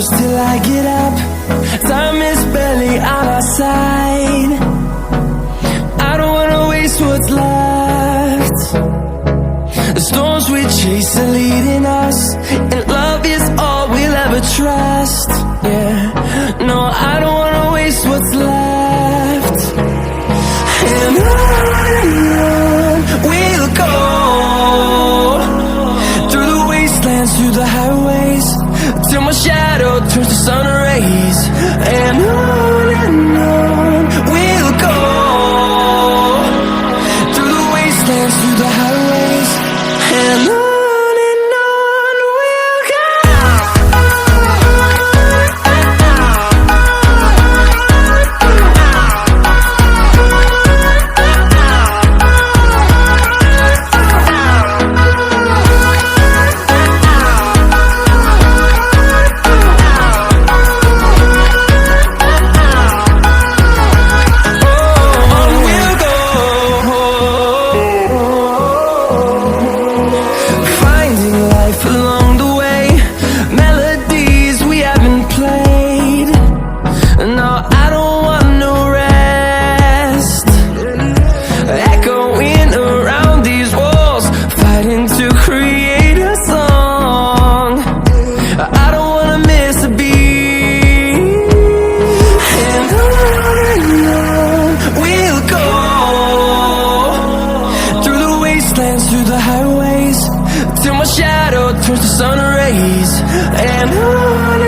push till I get up. Time is barely on our side. I don't wanna waste what's left. The storms we chase are leading us, and love is all we'll ever trust. Yeah, no, I don't wanna waste what's left. And on we'll go, through the wastelands, through the highways, till my shadow turns to sun rays. And on we'll go, through the wastelands, through the highways, and on we'll go. Through the highways, till my shadow turns to sun rays. And on